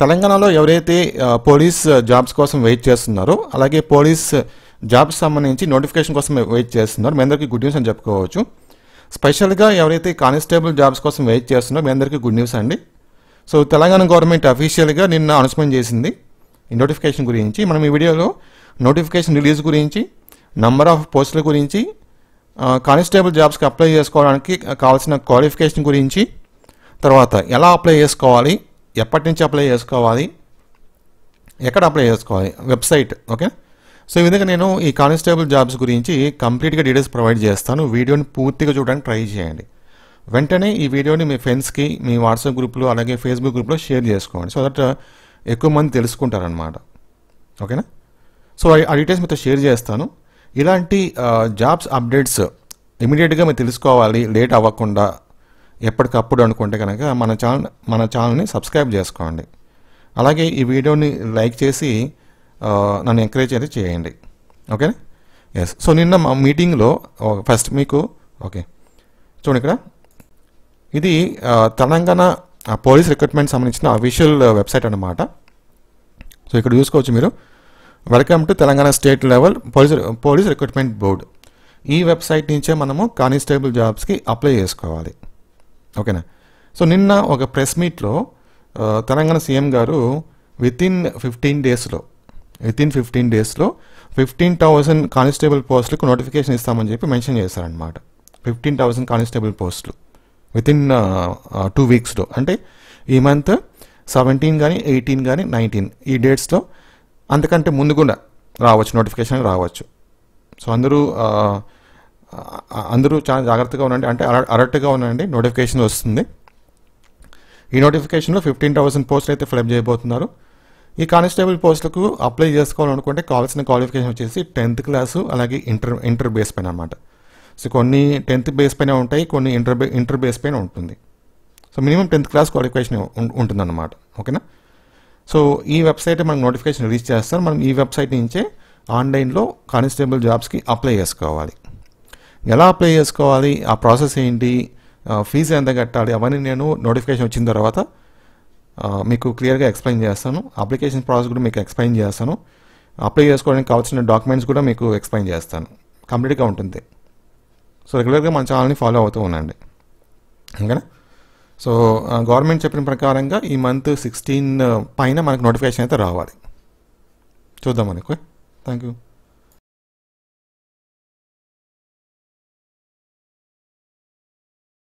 తెలంగాణలో ఎవరైతే police jobs కోసం వెయిట్ చేస్తున్నారో, అలాగే పోలీస్ జాబ్స్ సంబంధించి నోటిఫికేషన్ కోసం వెయిట్ చేస్తున్నారో మీ అందరికీ గుడ్ న్యూస్ అని చెప్పుకోవచ్చు. స్పెషల్గా ఎవరైతే కానిస్టేబుల్ జాబ్స్ కోసం వెయిట్ చేస్తున్నారో మీ అందరికీ గుడ్ న్యూస్ అండి. సో తెలంగాణ గవర్నమెంట్ అఫీషియల్గా నిన్న అనౌన్స్మెంట్ చేసింది ఈ నోటిఫికేషన్ గురించి. మనం ఈ వీడియోలో నోటిఫికేషన్ రిలీజ్ గురించి, నంబర్ ఆఫ్ పోస్టుల గురించి, కానిస్టేబుల్ జాబ్స్కి అప్లై చేసుకోవడానికి కావాల్సిన క్వాలిఫికేషన్ గురించి, తర్వాత ఎలా అప్లై చేసుకోవాలి, ఎప్పటి నుంచి అప్లై చేసుకోవాలి, ఎక్కడ అప్లై చేసుకోవాలి, వెబ్సైట్. ఓకే, సో ఈ విధంగా నేను ఈ కానిస్టేబుల్ జాబ్స్ గురించి కంప్లీట్గా డీటెయిల్స్ ప్రొవైడ్ చేస్తాను. వీడియోని పూర్తిగా చూడడానికి ట్రై చేయండి. వెంటనే ఈ వీడియోని మీ ఫ్రెండ్స్కి, మీ వాట్సాప్ గ్రూప్లో, అలాగే ఫేస్బుక్ గ్రూప్లో షేర్ చేసుకోండి. సో దట్ ఎక్కువ మంది తెలుసుకుంటారనమాట. ఓకేనా? సో ఆ డీటెయిల్స్ మీతో షేర్ చేస్తాను. ఇలాంటి జాబ్స్ అప్డేట్స్ ఇమీడియట్గా మీరు తెలుసుకోవాలి, లేట్ అవ్వకుండా ఎప్పటికప్పుడు అనుకుంటే కనుక మన ఛానల్ని సబ్స్క్రైబ్ చేసుకోండి. అలాగే ఈ వీడియోని లైక్ చేసి నన్ను ఎంకరేజ్ అయితే చేయండి. Okay, yes. సో నిన్న మా మీటింగ్లో ఫస్ట్ మీకు ఓకే చూడండి, ఇక్కడ ఇది తెలంగాణ పోలీస్ రిక్రూట్మెంట్ సంబంధించిన అఫీషియల్ వెబ్సైట్ అన్నమాట. సో ఇక్కడ చూసుకోవచ్చు మీరు, welcome to Telangana state level police recruitment board. ఈ వెబ్సైట్ నుంచే మనము కానిస్టేబుల్ జాబ్స్కి అప్లై చేసుకోవాలి. ఓకేనా? సో నిన్న ఒక ప్రెస్ మీట్లో తెలంగాణ సీఎం గారు వితిన్ 15 డేస్లో 15,000 కానిస్టేబుల్ పోస్టులకు నోటిఫికేషన్ ఇస్తామని చెప్పి మెన్షన్ చేశారనమాట. 15,000 కానిస్టేబుల్ పోస్టులు వితిన్ 2 వీక్స్లో, అంటే ఈ మంత్ 17 కానీ 18 కానీ 19 ఈ డేట్స్లో, అంతకంటే ముందు కూడా రావచ్చు, నోటిఫికేషన్ రావచ్చు. సో అందరూ చాలా జాగ్రత్తగా ఉండండి, అంటే అలర్ట్గా ఉండండి. నోటిఫికేషన్ వస్తుంది. ఈ నోటిఫికేషన్లో 15,000 పోస్టులు అయితే ఫిలప్ చేయబోతున్నారు. ఈ కానిస్టేబుల్ పోస్టులకు అప్లై చేసుకోవాలనుకుంటే కావాల్సిన క్వాలిఫికేషన్ వచ్చేసి 10th క్లాసు, అలాగే ఇంటర్ బేస్ పైన అనమాట. సో కొన్ని 10th బేస్ పైన ఉంటాయి, కొన్ని ఇంటర్ బేస్ పైన ఉంటుంది. So minimum 10th class qualification ఉంటుందన్నమాట. ఓకేనా? సో ఈ వెబ్సైట్ మనకు నోటిఫికేషన్ రిలీజ్ చేస్తారు. మనం ఈ వెబ్సైట్ నుంచే ఆన్లైన్లో కానిస్టేబుల్ జాబ్స్కి అప్లై చేసుకోవాలి. ఎలా అప్లై చేసుకోవాలి, ఆ ప్రాసెస్ ఏంటి, ఫీజు ఎంత కట్టాలి, అవన్నీ నేను నోటిఫికేషన్ వచ్చిన తర్వాత మీకు క్లియర్గా ఎక్స్ప్లెయిన్ చేస్తాను. అప్లికేషన్ ప్రాసెస్ కూడా మీకు ఎక్స్ప్లెయిన్ చేస్తాను. అప్లై చేసుకోవడానికి కావాల్సిన డాక్యుమెంట్స్ కూడా మీకు ఎక్స్ప్లెయిన్ చేస్తాను. కంప్లీట్గా ఉంటుంది. సో రెగ్యులర్గా మన ఛానల్ని ఫాలో అవుతూ ఉండండి. ఓకేనా? సో గవర్నమెంట్ చెప్పిన ప్రకారంగా ఈ మంత్ 16 పైన మనకు నోటిఫికేషన్ అయితే రావాలి. చూద్దాం మనకు. Thank you.